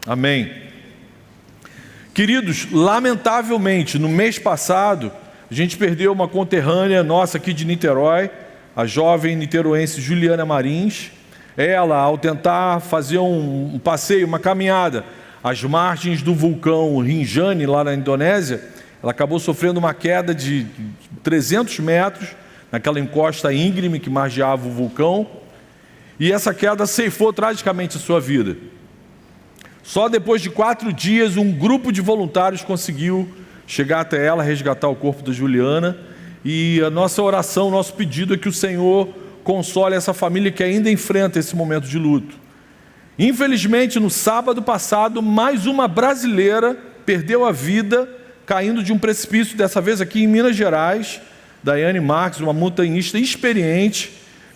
Amém. Queridos, lamentavelmente, no mês passado, a gente perdeu uma conterrânea nossa aqui de Niterói, a jovem niteroense Juliana Marins. Ela, ao tentar fazer um passeio, uma caminhada às margens do vulcão Rinjani, lá na Indonésia, ela acabou sofrendo uma queda de 300 metros, naquela encosta íngreme que margeava o vulcão, e essa queda ceifou tragicamente a sua vida. Só depois de 4 dias, um grupo de voluntários conseguiu chegar até ela, resgatar o corpo da Juliana, e a nossa oração, nosso pedido é que o Senhor console essa família que ainda enfrenta esse momento de luto. Infelizmente, no sábado passado, mais uma brasileira perdeu a vida caindo de um precipício, dessa vez aqui em Minas Gerais. Daiane Marques, uma montanhista experiente,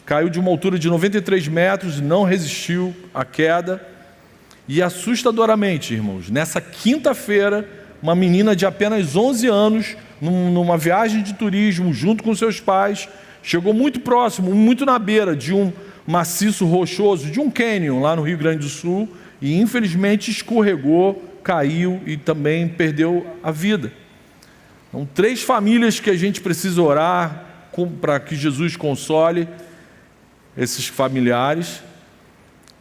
caiu de uma altura de 93 metros, não resistiu à queda. E assustadoramente, irmãos, nessa quinta-feira, uma menina de apenas 11 anos, numa viagem de turismo, junto com seus pais, chegou muito próximo, muito na beira de um maciço rochoso, de um cânion lá no Rio Grande do Sul, e infelizmente escorregou, caiu e também perdeu a vida. Então, 3 famílias que a gente precisa orar para que Jesus console esses familiares.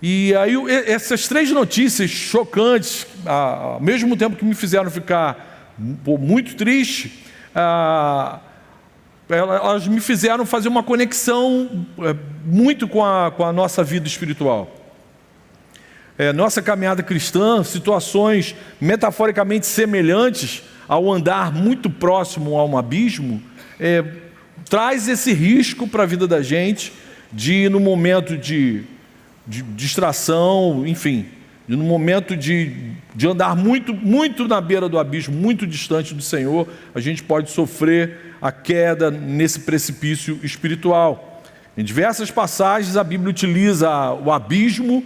E aí essas 3 notícias chocantes, ao mesmo tempo que me fizeram ficar muito triste, elas me fizeram fazer uma conexão muito com a nossa vida espiritual. Nossa caminhada cristã, situações metaforicamente semelhantes ao andar muito próximo a um abismo, traz esse risco para a vida da gente de, no momento de distração, enfim, no momento de andar muito na beira do abismo, muito distante do Senhor, a gente pode sofrer a queda nesse precipício espiritual. Em diversas passagens a Bíblia utiliza o abismo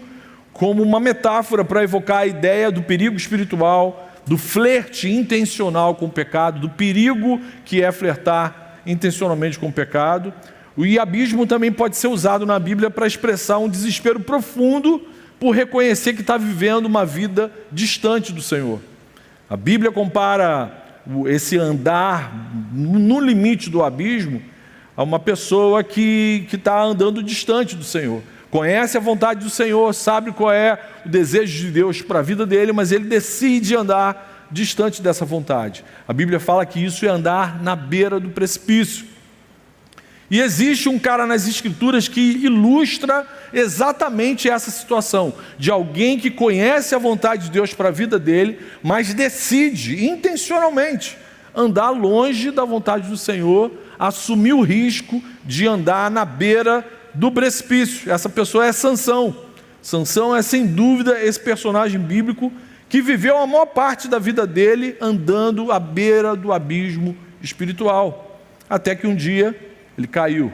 como uma metáfora para evocar a ideia do perigo espiritual, do flerte intencional com o pecado, do perigo que é flertar intencionalmente com o pecado. O abismo também pode ser usado na Bíblia para expressar um desespero profundo por reconhecer que está vivendo uma vida distante do Senhor. A Bíblia compara esse andar no limite do abismo a uma pessoa que está andando distante do Senhor. Conhece a vontade do Senhor, sabe qual é o desejo de Deus para a vida dele, mas ele decide andar distante dessa vontade. A Bíblia fala que isso é andar na beira do precipício. E existe um cara nas Escrituras que ilustra exatamente essa situação, de alguém que conhece a vontade de Deus para a vida dele, mas decide intencionalmente andar longe da vontade do Senhor, assumir o risco de andar na beira do precipício. Essa pessoa é Sansão. Sansão é sem dúvida esse personagem bíblico que viveu a maior parte da vida dele andando à beira do abismo espiritual, até que um dia ele caiu.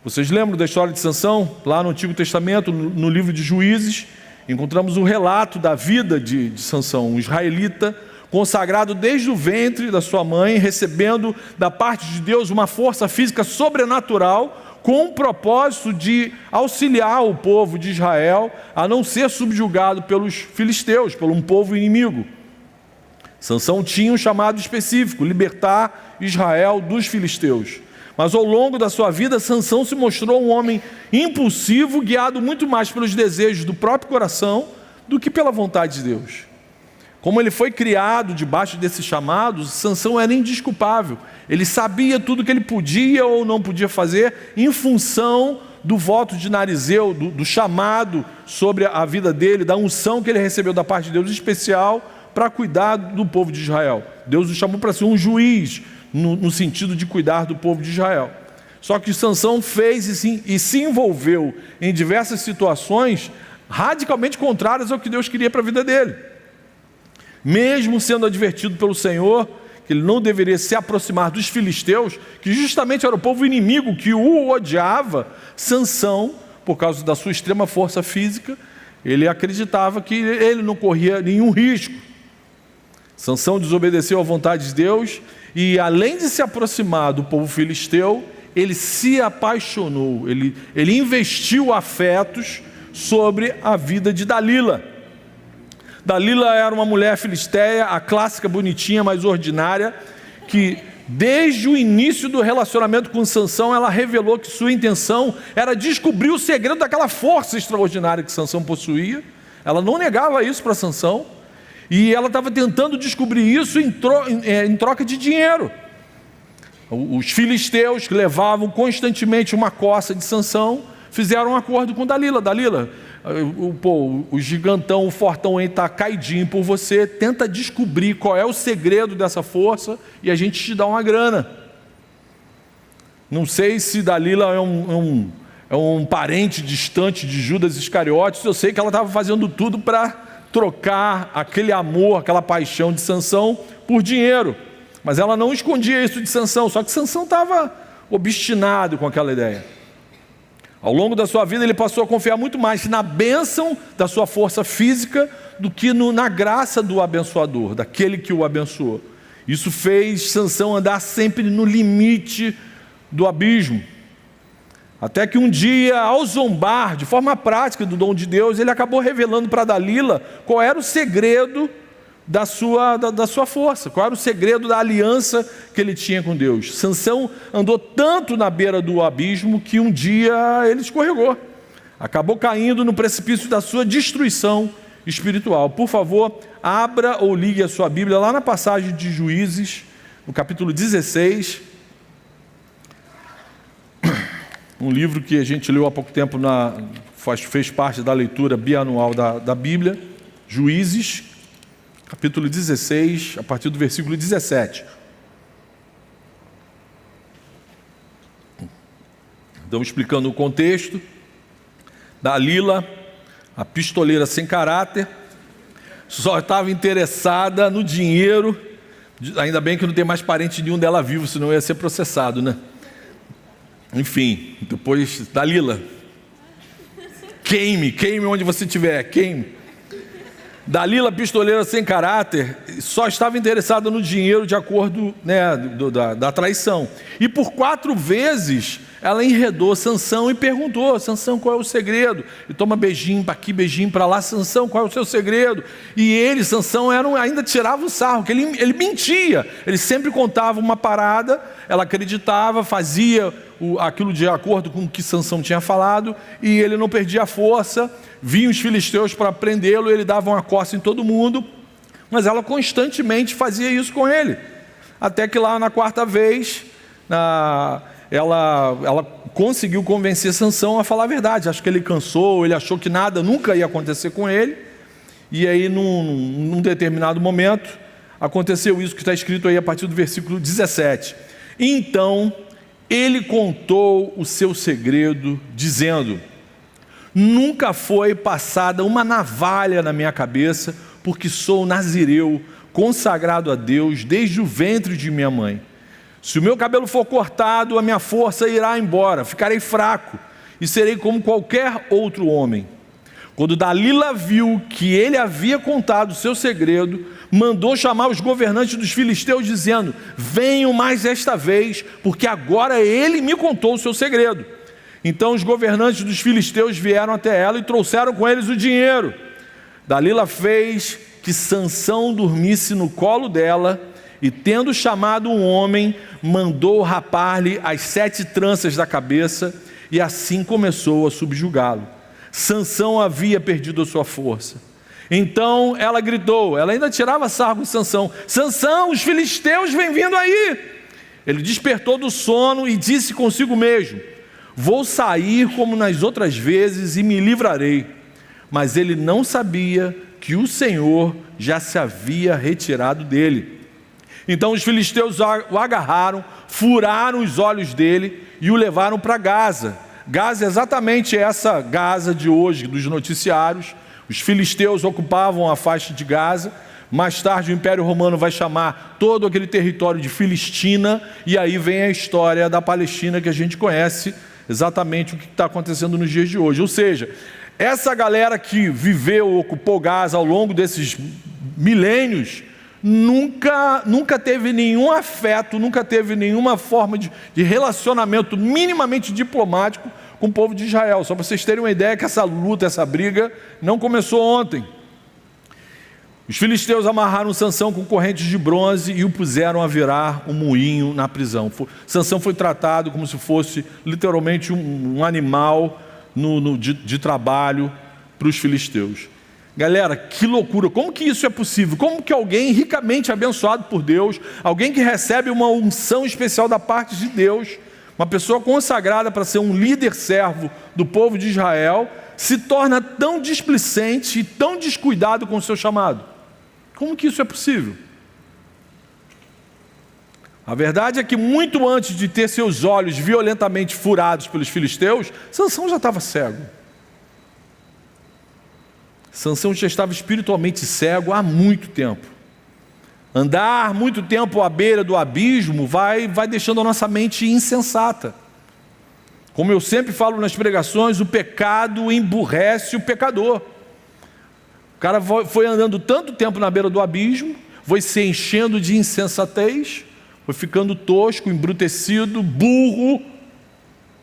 Vocês lembram da história de Sansão? Lá no Antigo Testamento, no livro de Juízes, encontramos o relato da vida de Sansão, um israelita consagrado desde o ventre da sua mãe, recebendo da parte de Deus uma força física sobrenatural, com o propósito de auxiliar o povo de Israel a não ser subjugado pelos filisteus, por um povo inimigo. Sansão tinha um chamado específico: libertar Israel dos filisteus. Mas ao longo da sua vida, Sansão se mostrou um homem impulsivo, guiado muito mais pelos desejos do próprio coração do que pela vontade de Deus. Como ele foi criado debaixo desses chamados, Sansão era indesculpável. Ele sabia tudo que ele podia ou não podia fazer em função do voto de Narizeu, do chamado sobre a vida dele, da unção que ele recebeu da parte de Deus, especial para cuidar do povo de Israel. Deus o chamou para ser um juiz, no sentido de cuidar do povo de Israel. Só que Sansão fez e se envolveu em diversas situações radicalmente contrárias ao que Deus queria para a vida dele. Mesmo sendo advertido pelo Senhor que ele não deveria se aproximar dos filisteus, que justamente era o povo inimigo que o odiava, Sansão, por causa da sua extrema força física, ele acreditava que ele não corria nenhum risco. Sansão desobedeceu à vontade de Deus e, além de se aproximar do povo filisteu, ele se apaixonou, ele investiu afetos sobre a vida de Dalila. Dalila era uma mulher filisteia, a clássica bonitinha, mas ordinária, que desde o início do relacionamento com Sansão, ela revelou que sua intenção era descobrir o segredo daquela força extraordinária que Sansão possuía. Ela não negava isso para Sansão, e ela estava tentando descobrir isso em troca de dinheiro. Os filisteus, que levavam constantemente uma coça de Sansão, fizeram um acordo com Dalila. Dalila, o gigantão, o fortão aí está caidinho por você, tenta descobrir qual é o segredo dessa força e a gente te dá uma grana. Não sei se Dalila é um parente distante de Judas Iscariotes, eu sei que ela estava fazendo tudo para trocar aquele amor, aquela paixão de Sansão por dinheiro, mas ela não escondia isso de Sansão, só que Sansão estava obstinado com aquela ideia. Ao longo da sua vida ele passou a confiar muito mais na bênção da sua força física do que na graça do abençoador, daquele que o abençoou. Isso fez Sansão andar sempre no limite do abismo. Até que um dia, ao zombar de forma prática do dom de Deus, ele acabou revelando para Dalila qual era o segredo da sua força, qual era o segredo da aliança que ele tinha com Deus. Sansão andou tanto na beira do abismo que um dia ele escorregou, acabou caindo no precipício da sua destruição espiritual. Por favor, abra ou ligue a sua Bíblia lá na passagem de Juízes, no capítulo 16, um livro que a gente leu há pouco tempo, fez parte da leitura bianual da Bíblia. Juízes, capítulo 16, a partir do versículo 17. Então, explicando o contexto, Dalila, a pistoleira sem caráter, só estava interessada no dinheiro, ainda bem que não tem mais parente nenhum dela vivo, senão ia ser processado, né? Enfim, depois, Dalila, queime onde você estiver, queime. Dalila, pistoleira sem caráter, só estava interessada no dinheiro de acordo, né, da traição. E por 4 vezes ela enredou Sansão e perguntou: Sansão, qual é o segredo? E toma beijinho para aqui, beijinho para lá. Sansão, qual é o seu segredo? E ele, Sansão, ainda tirava o sarro, que ele mentia. Ele sempre contava uma parada, ela acreditava, fazia aquilo de acordo com o que Sansão tinha falado, e ele não perdia a força. Vinham os filisteus para prendê-lo, ele dava uma coça em todo mundo, mas ela constantemente fazia isso com ele, até que lá na 4ª vez, ela conseguiu convencer Sansão a falar a verdade. Acho que ele cansou, ele achou que nada nunca ia acontecer com ele, e aí num determinado momento, aconteceu isso que está escrito aí a partir do versículo 17. Então ele contou o seu segredo, dizendo: nunca foi passada uma navalha na minha cabeça, porque sou nazireu, consagrado a Deus desde o ventre de minha mãe. Se o meu cabelo for cortado, a minha força irá embora, ficarei fraco e serei como qualquer outro homem. Quando Dalila viu que ele havia contado o seu segredo, mandou chamar os governantes dos filisteus, dizendo: venham mais esta vez, porque agora ele me contou o seu segredo. Então os governantes dos filisteus vieram até ela e trouxeram com eles o dinheiro. Dalila fez que Sansão dormisse no colo dela, e tendo chamado um homem, mandou rapar-lhe as 7 tranças da cabeça, e assim começou a subjugá-lo. Sansão havia perdido a sua força. Então ela gritou, ela ainda tirava sarro com Sansão: Sansão, os filisteus vêm vindo aí. Ele despertou do sono e disse consigo mesmo: vou sair como nas outras vezes e me livrarei. Mas ele não sabia que o Senhor já se havia retirado dele. Então os filisteus o agarraram, furaram os olhos dele e o levaram para Gaza. Gaza é exatamente essa Gaza de hoje, dos noticiários. Os filisteus ocupavam a faixa de Gaza. Mais tarde o Império Romano vai chamar todo aquele território de Filistina, e aí vem a história da Palestina que a gente conhece, exatamente o que está acontecendo nos dias de hoje. Ou seja, essa galera que viveu, ocupou Gaza ao longo desses milênios, nunca teve nenhum afeto, nunca teve nenhuma forma de relacionamento minimamente diplomático com o povo de Israel. Só para vocês terem uma ideia que essa luta, essa briga não começou ontem. Os filisteus amarraram Sansão com correntes de bronze e o puseram a virar um moinho na prisão. Sansão foi tratado como se fosse literalmente um animal de trabalho para os filisteus. Galera, que loucura! Como que isso é possível? Como que alguém ricamente abençoado por Deus, alguém que recebe uma unção especial da parte de Deus, uma pessoa consagrada para ser um líder servo do povo de Israel, se torna tão displicente e tão descuidado com o seu chamado? Como que isso é possível? A verdade é que muito antes de ter seus olhos violentamente furados pelos filisteus, Sansão já estava cego. Sansão já estava espiritualmente cego há muito tempo. Andar muito tempo à beira do abismo vai deixando a nossa mente insensata. Como eu sempre falo nas pregações, o pecado emburrece o pecador. O cara foi andando tanto tempo na beira do abismo, foi se enchendo de insensatez, foi ficando tosco, embrutecido, burro,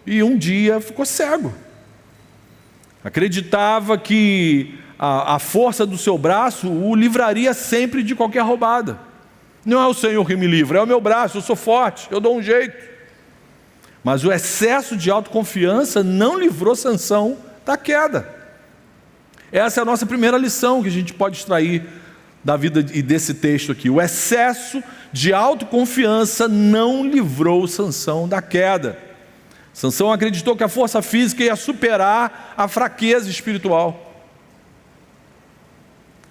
e um dia ficou cego. Acreditava que a força do seu braço o livraria sempre de qualquer roubada. Não é o Senhor que me livra, é o meu braço, eu sou forte, eu dou um jeito. Mas o excesso de autoconfiança não livrou Sansão da queda. Essa é a nossa primeira lição que a gente pode extrair da vida e desse texto aqui. O excesso de autoconfiança não livrou Sansão da queda. Sansão acreditou que a força física ia superar a fraqueza espiritual.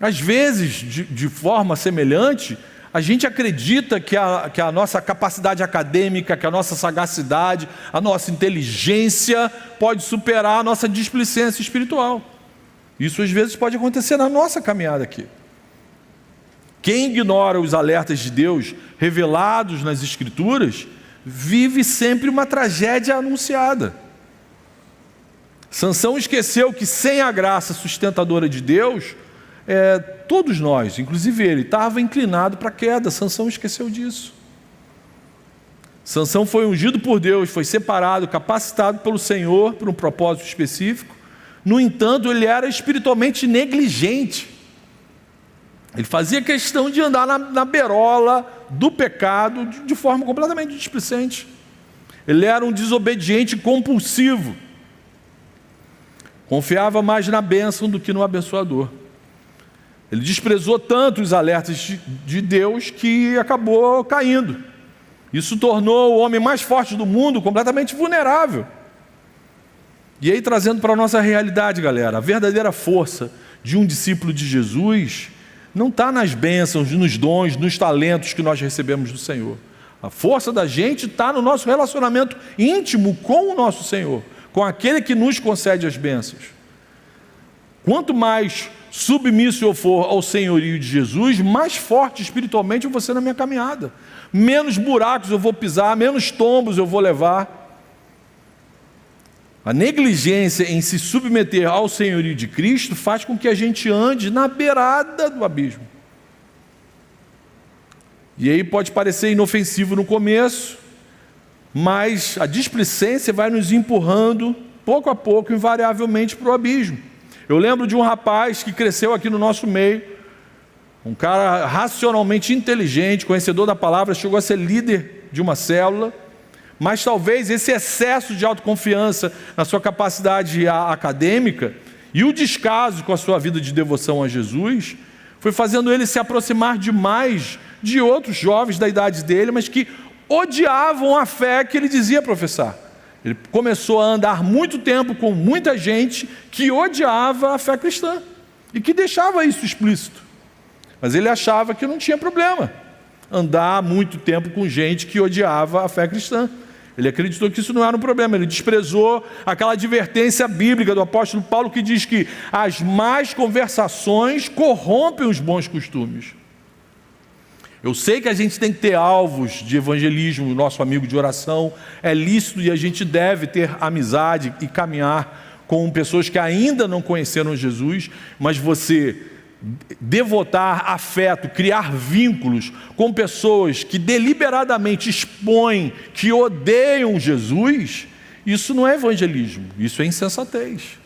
Às vezes, de forma semelhante, a gente acredita que a nossa capacidade acadêmica, que a nossa sagacidade, a nossa inteligência pode superar a nossa displicência espiritual. Isso às vezes pode acontecer na nossa caminhada aqui. Quem ignora os alertas de Deus revelados nas Escrituras, vive sempre uma tragédia anunciada. Sansão esqueceu que sem a graça sustentadora de Deus, todos nós, inclusive ele, estava inclinado para a queda. Sansão esqueceu disso. Sansão foi ungido por Deus, foi separado, capacitado pelo Senhor para um propósito específico. No entanto, ele era espiritualmente negligente. Ele fazia questão de andar na berola do pecado de forma completamente displicente. Ele era um desobediente compulsivo. Confiava mais na bênção do que no abençoador. Ele desprezou tanto os alertas de Deus que acabou caindo. Isso tornou o homem mais forte do mundo completamente vulnerável. E aí, trazendo para a nossa realidade, galera, a verdadeira força de um discípulo de Jesus não está nas bênçãos, nos dons, nos talentos que nós recebemos do Senhor. A força da gente está no nosso relacionamento íntimo com o nosso Senhor, com aquele que nos concede as bênçãos. Quanto mais submisso eu for ao senhorio de Jesus, mais forte espiritualmente eu vou ser na minha caminhada. Menos buracos eu vou pisar, menos tombos eu vou levar. A negligência em se submeter ao senhorio de Cristo faz com que a gente ande na beirada do abismo. E aí pode parecer inofensivo no começo, mas a displicência vai nos empurrando, pouco a pouco, invariavelmente, para o abismo. Eu lembro de um rapaz que cresceu aqui no nosso meio, um cara racionalmente inteligente, conhecedor da palavra, chegou a ser líder de uma célula, mas talvez esse excesso de autoconfiança na sua capacidade acadêmica e o descaso com a sua vida de devoção a Jesus foi fazendo ele se aproximar demais de outros jovens da idade dele, mas que odiavam a fé que ele dizia professar. Ele começou a andar muito tempo com muita gente que odiava a fé cristã e que deixava isso explícito. Mas ele achava que não tinha problema andar muito tempo com gente que odiava a fé cristã. Ele acreditou que isso não era um problema, ele desprezou aquela advertência bíblica do apóstolo Paulo que diz que as más conversações corrompem os bons costumes. Eu sei que a gente tem que ter alvos de evangelismo, nosso amigo de oração é lícito e a gente deve ter amizade e caminhar com pessoas que ainda não conheceram Jesus, mas você devotar afeto, criar vínculos com pessoas que deliberadamente expõem, que odeiam Jesus, isso não é evangelismo, isso é insensatez.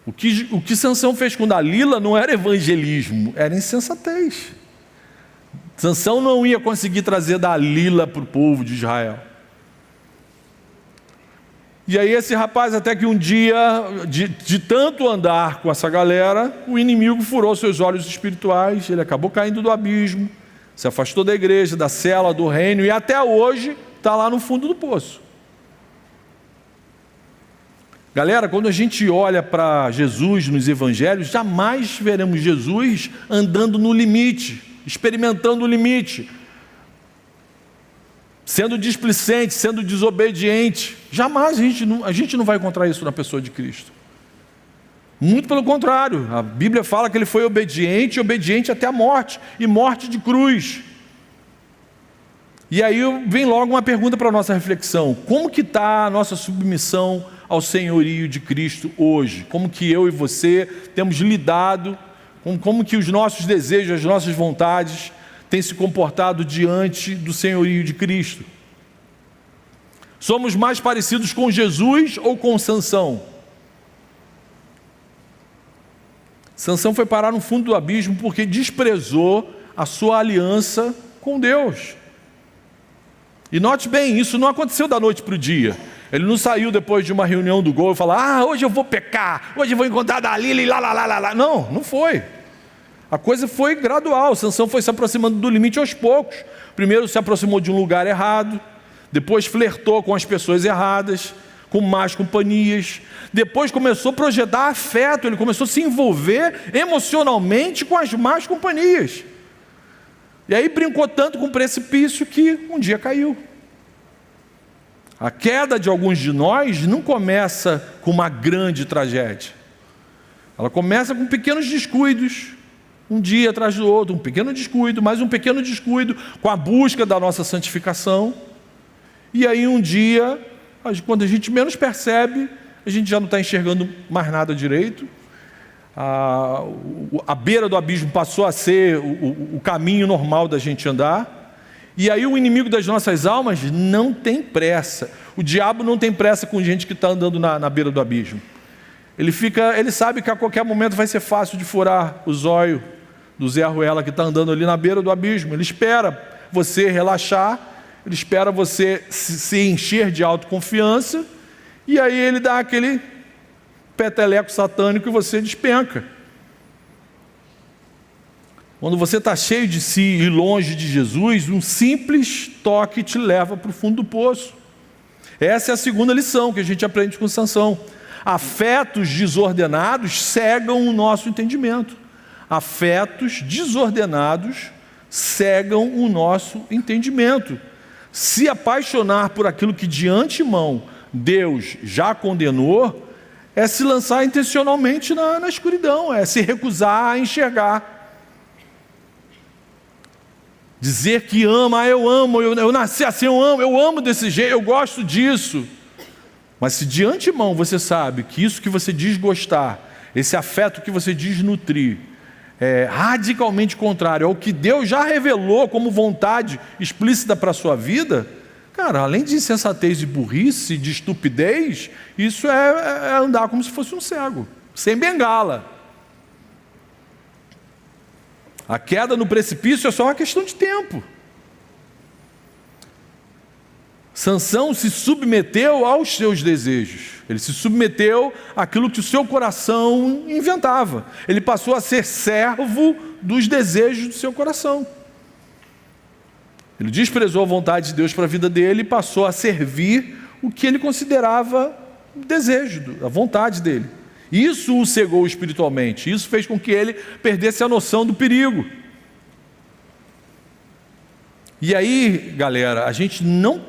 O que Sansão fez com Dalila não era evangelismo, era insensatez. Sansão não ia conseguir trazer Dalila para o povo de Israel. E aí esse rapaz, até que um dia, de tanto andar com essa galera, o inimigo furou seus olhos espirituais, ele acabou caindo do abismo, se afastou da igreja, da cela, do reino, e até hoje está lá no fundo do poço. Galera, quando a gente olha para Jesus nos evangelhos, jamais veremos Jesus andando no limite, experimentando o limite, sendo displicente, sendo desobediente. Jamais a gente não vai encontrar isso na pessoa de Cristo. Muito pelo contrário, a Bíblia fala que ele foi obediente até a morte, e morte de cruz. E aí vem logo uma pergunta para a nossa reflexão: como que está a nossa submissão ao senhorio de Cristo hoje? Como que eu e você temos lidado, como que os nossos desejos, as nossas vontades têm se comportado diante do senhorio de Cristo? Somos mais parecidos com Jesus ou com Sansão? Sansão foi parar no fundo do abismo porque desprezou a sua aliança com Deus. E note bem, isso não aconteceu da noite para o dia. Ele não saiu depois de uma reunião do Gol e falou: hoje eu vou pecar, hoje eu vou encontrar Dalila e lá. Não foi. A coisa foi gradual. Sansão foi se aproximando do limite aos poucos. Primeiro se aproximou de um lugar errado, depois flertou com as pessoas erradas, com más companhias, depois começou a projetar afeto, ele começou a se envolver emocionalmente com as más companhias. E aí brincou tanto com o precipício que um dia caiu. A queda de alguns de nós não começa com uma grande tragédia. Ela começa com pequenos descuidos, um dia atrás do outro, um pequeno descuido, mais um pequeno descuido, com a busca da nossa santificação. E aí um dia, quando a gente menos percebe, a gente já não está enxergando mais nada direito. A beira do abismo passou a ser o caminho normal da gente andar. E aí o inimigo das nossas almas não tem pressa. O diabo não tem pressa com gente que está andando na beira do abismo. Ele sabe que a qualquer momento vai ser fácil de furar o zóio do Zé Arruela que está andando ali na beira do abismo. Ele espera você relaxar, ele espera você se encher de autoconfiança, e aí ele dá aquele peteleco satânico e você despenca. Quando você está cheio de si e longe de Jesus, um simples toque te leva para o fundo do poço. Essa é a segunda lição que a gente aprende com Sansão. Afetos desordenados cegam o nosso entendimento. Afetos desordenados cegam o nosso entendimento. Se apaixonar por aquilo que de antemão Deus já condenou, é se lançar intencionalmente na escuridão, é se recusar a enxergar. Dizer que ama, eu amo, eu nasci assim, eu amo desse jeito, eu gosto disso. Mas se de antemão você sabe que isso que você diz gostar, esse afeto que você diz nutrir, é radicalmente contrário ao que Deus já revelou como vontade explícita para a sua vida, cara, além de insensatez e burrice, de estupidez, isso é andar como se fosse um cego, sem bengala. A queda no precipício é só uma questão de tempo. Sansão se submeteu aos seus desejos. Ele se submeteu àquilo que o seu coração inventava. Ele passou a ser servo dos desejos do seu coração. Ele desprezou a vontade de Deus para a vida dele e passou a servir o que ele considerava desejo, a vontade dele. Isso o cegou espiritualmente. Isso fez com que ele perdesse a noção do perigo. E aí, galera, a gente não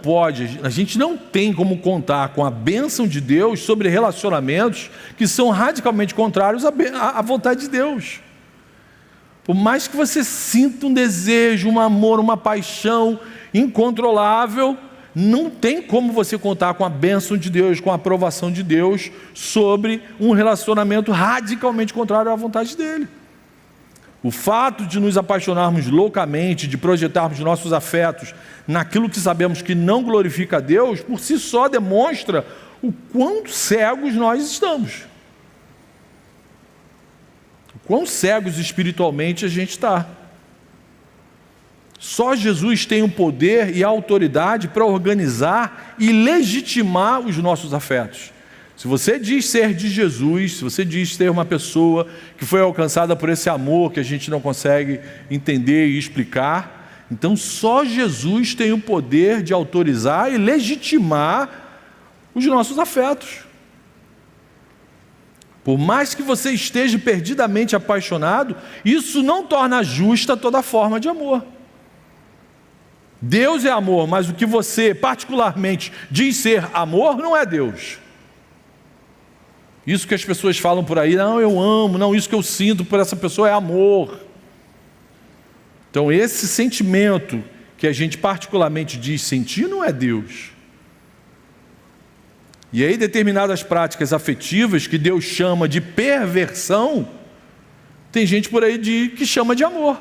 tem como contar com a bênção de Deus sobre relacionamentos que são radicalmente contrários à vontade de Deus. Por mais que você sinta um desejo, um amor, uma paixão incontrolável, não tem como você contar com a bênção de Deus, com a aprovação de Deus sobre um relacionamento radicalmente contrário à vontade dele. O fato de nos apaixonarmos loucamente, de projetarmos nossos afetos naquilo que sabemos que não glorifica a Deus, por si só demonstra o quão cegos nós estamos. quão cegos espiritualmente a gente está. Só Jesus tem o poder e a autoridade para organizar e legitimar os nossos afetos. Se você diz ser de Jesus, se você diz ser uma pessoa que foi alcançada por esse amor que a gente não consegue entender e explicar, então só Jesus tem o poder de autorizar e legitimar os nossos afetos. Por mais que você esteja perdidamente apaixonado, isso não torna justa toda forma de amor. Deus é amor, mas o que você particularmente diz ser amor não é Deus. Isso que as pessoas falam por aí, não, eu amo, não, isso que eu sinto por essa pessoa é amor. Então esse sentimento que a gente particularmente diz sentir não é Deus. E aí determinadas práticas afetivas que Deus chama de perversão, tem gente por aí que chama de amor.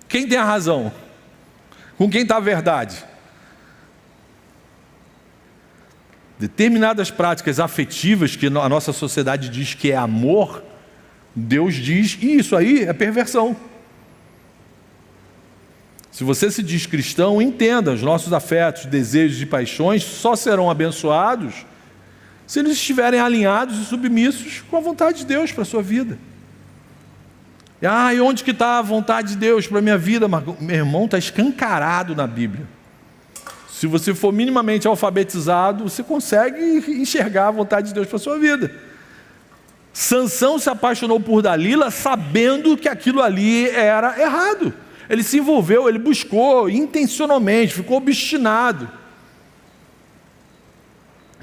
Quem tem a razão? Com quem está a verdade? Determinadas práticas afetivas que a nossa sociedade diz que é amor, Deus diz, e isso aí é perversão. Se você se diz cristão, entenda, os nossos afetos, desejos e paixões só serão abençoados se eles estiverem alinhados e submissos com a vontade de Deus para a sua vida. E onde que está a vontade de Deus para a minha vida? Meu irmão, está escancarado na Bíblia. Se você for minimamente alfabetizado, você consegue enxergar a vontade de Deus para a sua vida. Sansão se apaixonou por Dalila sabendo que aquilo ali era errado. Ele se envolveu, ele buscou intencionalmente, ficou obstinado.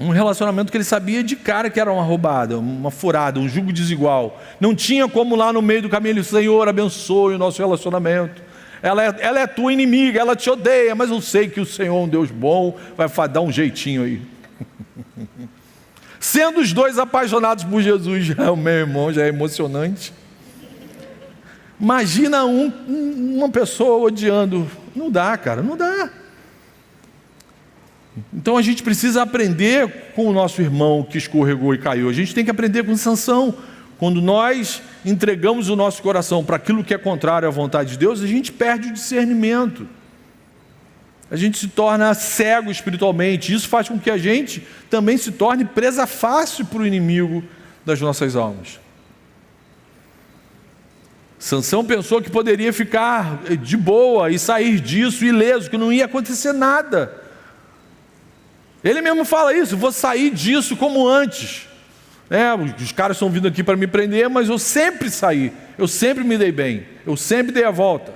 Um relacionamento que ele sabia de cara que era uma roubada, uma furada, um jugo desigual. Não tinha como lá no meio do caminho ele, Senhor, abençoe o nosso relacionamento. Ela é tua inimiga, ela te odeia, mas eu sei que o Senhor é um Deus bom, vai dar um jeitinho aí. Sendo os dois apaixonados por Jesus, o meu irmão, já é emocionante. Imagina uma pessoa odiando. Não dá, cara, não dá. Então a gente precisa aprender com o nosso irmão que escorregou e caiu. A gente tem que aprender com Sansão. Quando nós entregamos o nosso coração para aquilo que é contrário à vontade de Deus, a gente perde o discernimento. A gente se torna cego espiritualmente. Isso faz com que a gente também se torne presa fácil para o inimigo das nossas almas. Sansão pensou que poderia ficar de boa e sair disso ileso, que não ia acontecer nada. Ele mesmo fala isso, vou sair disso como antes. Os caras estão vindo aqui para me prender, mas eu sempre saí, eu sempre me dei bem, eu sempre dei a volta.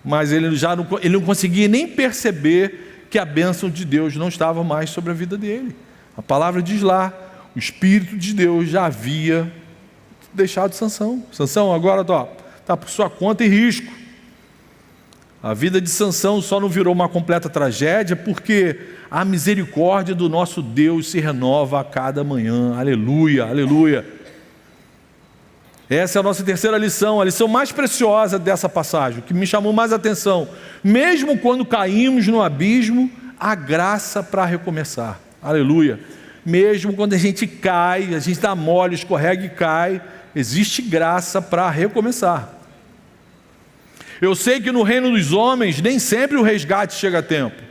Mas ele não conseguia nem perceber que a bênção de Deus não estava mais sobre a vida dele. A palavra diz lá, o Espírito de Deus já havia deixado Sansão. Sansão agora está por sua conta e risco. A vida de Sansão só não virou uma completa tragédia porque a misericórdia do nosso Deus se renova a cada manhã. Aleluia, aleluia. Essa é a nossa terceira lição, a lição mais preciosa dessa passagem, que me chamou mais atenção. Mesmo quando caímos no abismo, há graça para recomeçar. Aleluia. Mesmo quando a gente cai, a gente dá mole, escorrega e cai, existe graça para recomeçar. Eu sei que no reino dos homens nem sempre o resgate chega a tempo.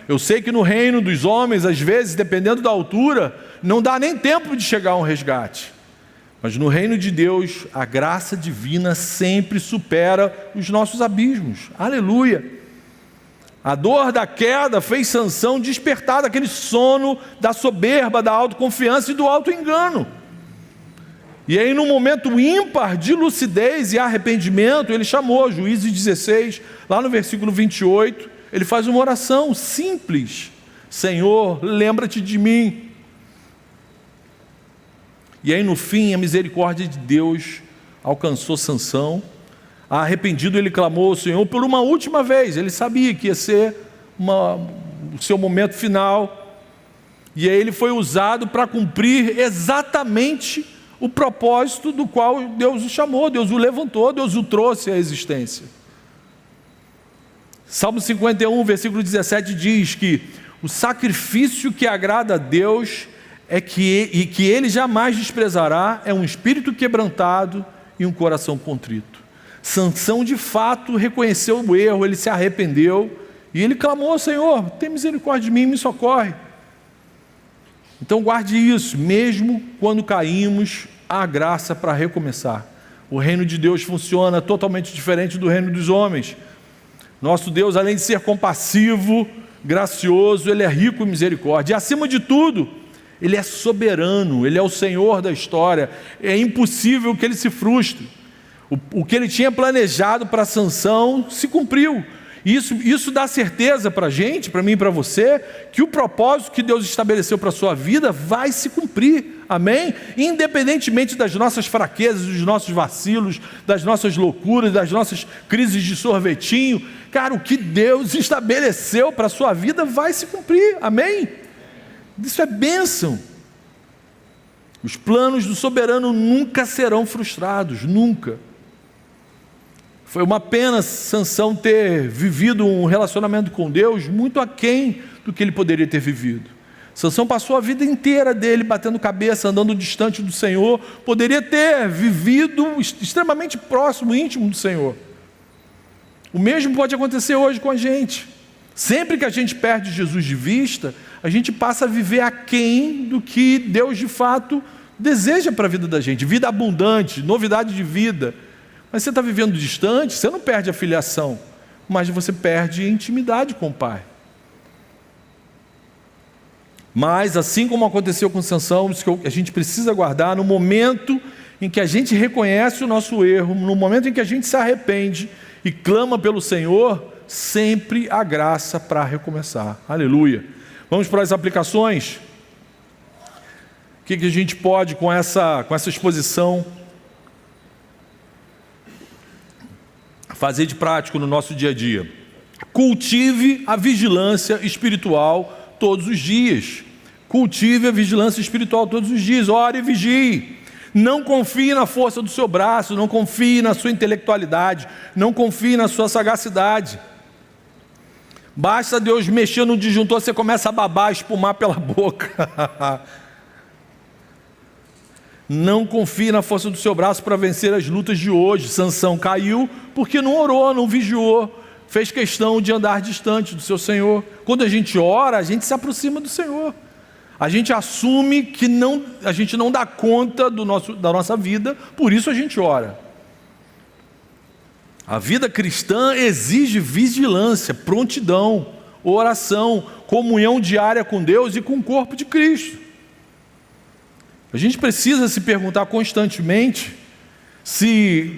Eu sei que no reino dos homens, às vezes, dependendo da altura, não dá nem tempo de chegar a um resgate. Mas no reino de Deus, a graça divina sempre supera os nossos abismos. Aleluia! A dor da queda fez Sansão despertar daquele sono da soberba, da autoconfiança e do auto-engano. E aí, num momento ímpar de lucidez e arrependimento, ele chamou, Juízes 16, lá no versículo 28, ele faz uma oração simples: Senhor, lembra-te de mim. E aí, no fim, a misericórdia de Deus alcançou Sansão. Arrependido, ele clamou ao Senhor por uma última vez. Ele sabia que ia ser o seu momento final. E aí ele foi usado para cumprir exatamente o propósito do qual Deus o chamou, Deus o levantou, Deus o trouxe à existência. Salmo 51, versículo 17 diz que o sacrifício que agrada a Deus e que ele jamais desprezará é um espírito quebrantado e um coração contrito. Sansão de fato reconheceu o erro, ele se arrependeu e ele clamou: Senhor, tem misericórdia de mim, me socorre. Então guarde isso, mesmo quando caímos, há graça para recomeçar. O reino de Deus funciona totalmente diferente do reino dos homens. Nosso Deus, além de ser compassivo, gracioso, ele é rico em misericórdia. E acima de tudo, ele é soberano, ele é o Senhor da história. É impossível que ele se frustre. O que ele tinha planejado para Sansão se cumpriu. Isso dá certeza para a gente, para mim e para você, que o propósito que Deus estabeleceu para a sua vida vai se cumprir, amém? Independentemente das nossas fraquezas, dos nossos vacilos, das nossas loucuras, das nossas crises de sorvetinho, cara, o que Deus estabeleceu para a sua vida vai se cumprir, amém? Isso é bênção. Os planos do soberano nunca serão frustrados, nunca. Foi uma pena Sansão ter vivido um relacionamento com Deus muito aquém do que ele poderia ter vivido. Sansão passou a vida inteira dele batendo cabeça, andando distante do Senhor. Poderia ter vivido extremamente próximo, íntimo do Senhor. O mesmo pode acontecer hoje com a gente. Sempre que a gente perde Jesus de vista, a gente passa a viver aquém do que Deus de fato deseja para a vida da gente. Vida abundante, novidade de vida. Mas você está vivendo distante, você não perde a filiação, mas você perde a intimidade com o Pai. Mas, assim como aconteceu com Sansão, isso que a gente precisa guardar, no momento em que a gente reconhece o nosso erro, no momento em que a gente se arrepende e clama pelo Senhor, sempre há graça para recomeçar. Aleluia. Vamos para as aplicações? O que a gente pode com essa exposição fazer de prático no nosso dia a dia? Cultive a vigilância espiritual todos os dias. Cultive a vigilância espiritual todos os dias. Ore e vigie. Não confie na força do seu braço, não confie na sua intelectualidade, não confie na sua sagacidade. Basta Deus mexer no disjuntor, você começa a babar, espumar pela boca. Não confie na força do seu braço para vencer as lutas de hoje. Sansão caiu porque não orou, não vigiou, fez questão de andar distante do seu Senhor. Quando a gente ora, a gente se aproxima do Senhor. A gente assume que a gente não dá conta da nossa vida, por isso a gente ora. A vida cristã exige vigilância, prontidão, oração, comunhão diária com Deus e com o corpo de Cristo. A gente precisa se perguntar constantemente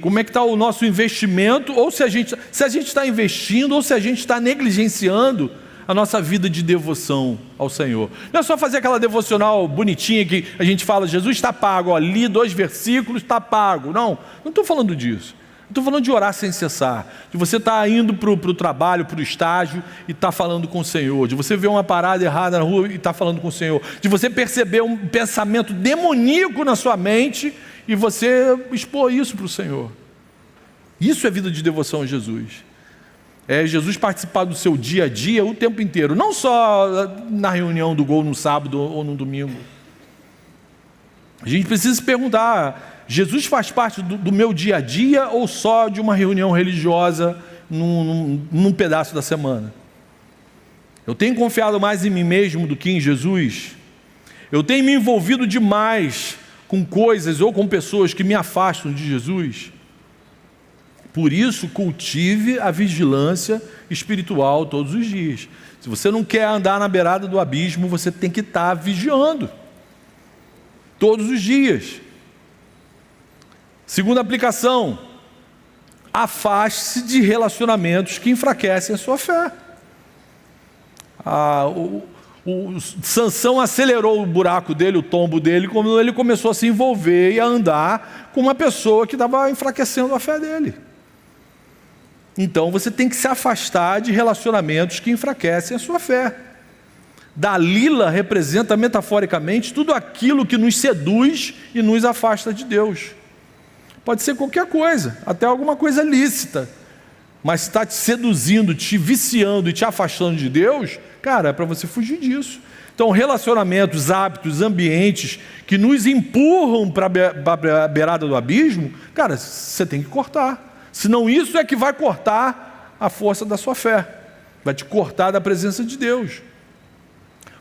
como é que está o nosso investimento, ou se a gente está investindo, ou se a gente está negligenciando a nossa vida de devoção ao Senhor. Não é só fazer aquela devocional bonitinha que a gente fala: Jesus está pago, ó, li 2 versículos, está pago. Não estou falando disso. Estou falando de orar sem cessar, de você estar indo para o trabalho, para o estágio e estar falando com o Senhor, de você ver uma parada errada na rua e estar falando com o Senhor, de você perceber um pensamento demoníaco na sua mente e você expor isso para o Senhor. Isso é vida de devoção a Jesus. É Jesus participar do seu dia a dia o tempo inteiro, não só na reunião do Gol no sábado ou no domingo. A gente precisa se perguntar: Jesus faz parte do meu dia a dia ou só de uma reunião religiosa num pedaço da semana? Eu tenho confiado mais em mim mesmo do que em Jesus? Eu tenho me envolvido demais com coisas ou com pessoas que me afastam de Jesus? Por isso, cultive a vigilância espiritual todos os dias. Se você não quer andar na beirada do abismo, você tem que estar vigiando todos os dias. Segunda aplicação: afaste-se de relacionamentos que enfraquecem a sua fé. O Sansão acelerou o buraco dele, o tombo dele, quando ele começou a se envolver e a andar com uma pessoa que estava enfraquecendo a fé dele. Então você tem que se afastar de relacionamentos que enfraquecem a sua fé. Dalila representa metaforicamente tudo aquilo que nos seduz e nos afasta de Deus. Pode ser qualquer coisa, até alguma coisa lícita, mas se está te seduzindo, te viciando e te afastando de Deus, Cara, é para você fugir disso. Então, relacionamentos, hábitos, ambientes que nos empurram para a beirada do abismo, cara, você tem que cortar. Senão isso é que vai cortar a força da sua fé. Vai te cortar da presença de Deus.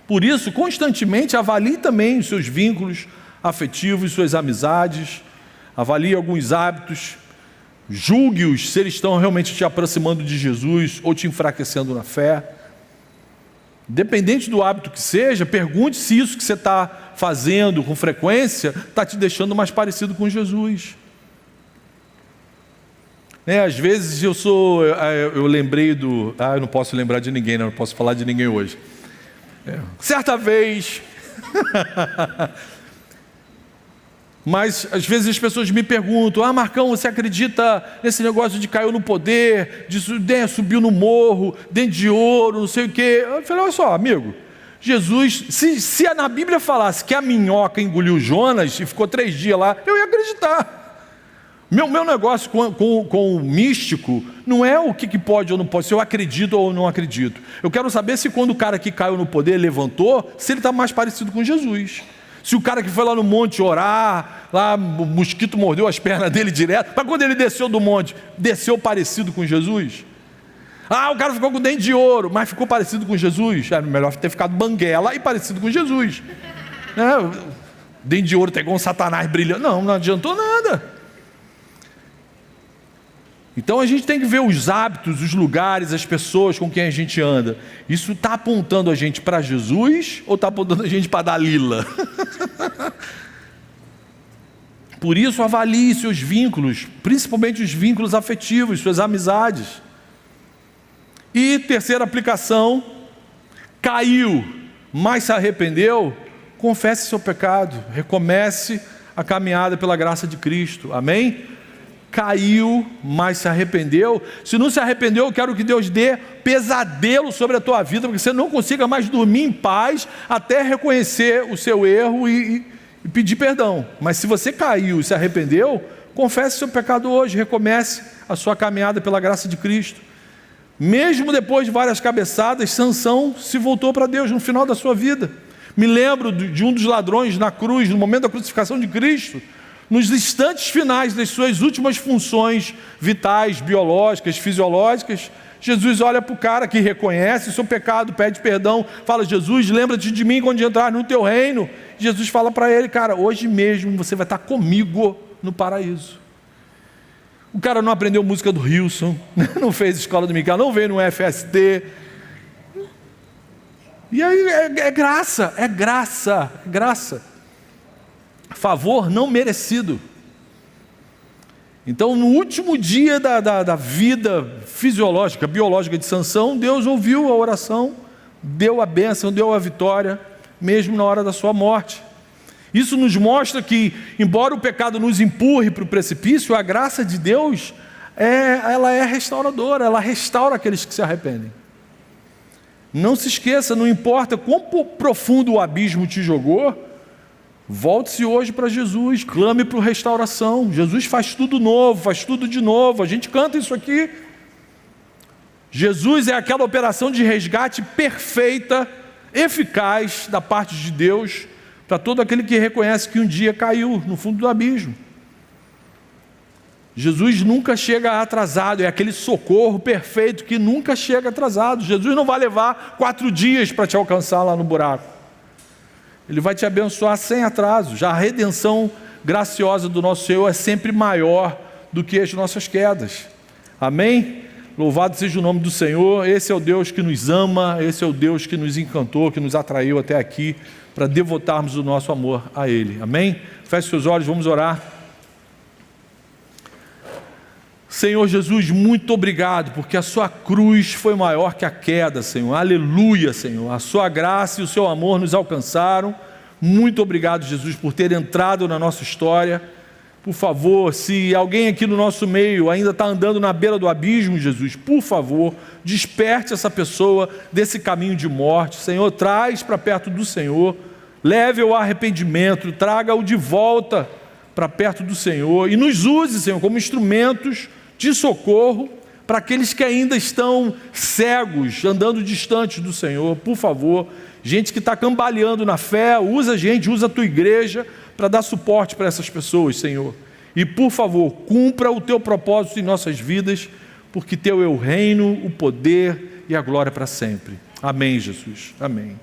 Por isso, constantemente, avalie também os seus vínculos afetivos, suas amizades, avalie alguns hábitos, julgue-os se eles estão realmente te aproximando de Jesus ou te enfraquecendo na fé. Dependente do hábito que seja, pergunte se isso que você está fazendo com frequência está te deixando mais parecido com Jesus. Às vezes eu lembrei do... eu não posso lembrar de ninguém, não posso falar de ninguém hoje. Certa vez... Mas às vezes as pessoas me perguntam: Marcão, você acredita nesse negócio de caiu no poder, de subiu no morro, dente de ouro, não sei o quê? Eu falei: olha só, amigo, Jesus, se na Bíblia falasse que a minhoca engoliu Jonas e ficou 3 dias lá, eu ia acreditar. Meu negócio com o místico não é o que pode ou não pode, se eu acredito ou não acredito. Eu quero saber se quando o cara que caiu no poder levantou, se ele está mais parecido com Jesus. Se o cara que foi lá no monte orar, lá o mosquito mordeu as pernas dele direto, mas quando ele desceu do monte, desceu parecido com Jesus? O cara ficou com dente de ouro, mas ficou parecido com Jesus? Era melhor ter ficado banguela e parecido com Jesus. Dente de ouro tá igual um Satanás brilhando. Não adiantou nada. Então a gente tem que ver os hábitos, os lugares, as pessoas com quem a gente anda. Isso está apontando a gente para Jesus ou está apontando a gente para Dalila? Por isso, avalie seus vínculos, principalmente os vínculos afetivos, suas amizades. E terceira aplicação: caiu, mas se arrependeu, confesse seu pecado, recomece a caminhada pela graça de Cristo. Amém? Caiu, mas se arrependeu. Se não se arrependeu, eu quero que Deus dê pesadelo sobre a tua vida, porque você não consiga mais dormir em paz até reconhecer o seu erro e pedir perdão. Mas se você caiu e se arrependeu, confesse seu pecado hoje, recomece a sua caminhada pela graça de Cristo. Mesmo depois de várias cabeçadas, Sansão se voltou para Deus no final da sua vida. Me lembro de um dos ladrões na cruz, no momento da crucificação de Cristo. Nos instantes finais das suas últimas funções vitais, biológicas, fisiológicas, Jesus olha para o cara que reconhece o seu pecado, pede perdão, fala: Jesus, lembra-te de mim quando entrar no teu reino. Jesus fala para ele: cara, hoje mesmo você vai estar comigo no paraíso. O cara não aprendeu música do Hilson, não fez escola dominical, não veio no FST. E aí é graça. Favor não merecido. Então, no último dia da vida fisiológica, biológica de Sansão, Deus ouviu a oração, deu a bênção, deu a vitória, mesmo na hora da sua morte. Isso nos mostra que, embora o pecado nos empurre para o precipício, a graça de Deus ela é restauradora, ela restaura aqueles que se arrependem. Não se esqueça, não importa quão profundo o abismo te jogou, volte-se hoje para Jesus, clame por restauração. Jesus faz tudo novo, faz tudo de novo. A gente canta isso aqui. Jesus é aquela operação de resgate perfeita, eficaz da parte de Deus, para todo aquele que reconhece que um dia caiu no fundo do abismo. Jesus nunca chega atrasado, é aquele socorro perfeito que nunca chega atrasado. Jesus não vai levar 4 dias para te alcançar lá no buraco. Ele vai te abençoar sem atraso. Já a redenção graciosa do nosso Senhor é sempre maior do que as nossas quedas. Amém? Louvado seja o nome do Senhor. Esse é o Deus que nos ama, esse é o Deus que nos encantou, que nos atraiu até aqui, para devotarmos o nosso amor a Ele. Amém? Feche seus olhos, vamos orar. Senhor Jesus, muito obrigado, porque a sua cruz foi maior que a queda, Senhor. Aleluia, Senhor. A sua graça e o seu amor nos alcançaram. Muito obrigado, Jesus, por ter entrado na nossa história. Por favor, se alguém aqui no nosso meio ainda está andando na beira do abismo, Jesus, por favor, desperte essa pessoa desse caminho de morte. Senhor, traz para perto do Senhor, leve-o ao arrependimento, traga-o de volta para perto do Senhor e nos use, Senhor, como instrumentos de socorro para aqueles que ainda estão cegos, andando distantes do Senhor, por favor, gente que está cambaleando na fé, usa a tua igreja para dar suporte para essas pessoas, Senhor. E por favor, cumpra o teu propósito em nossas vidas, porque teu é o reino, o poder e a glória para sempre. Amém, Jesus. Amém.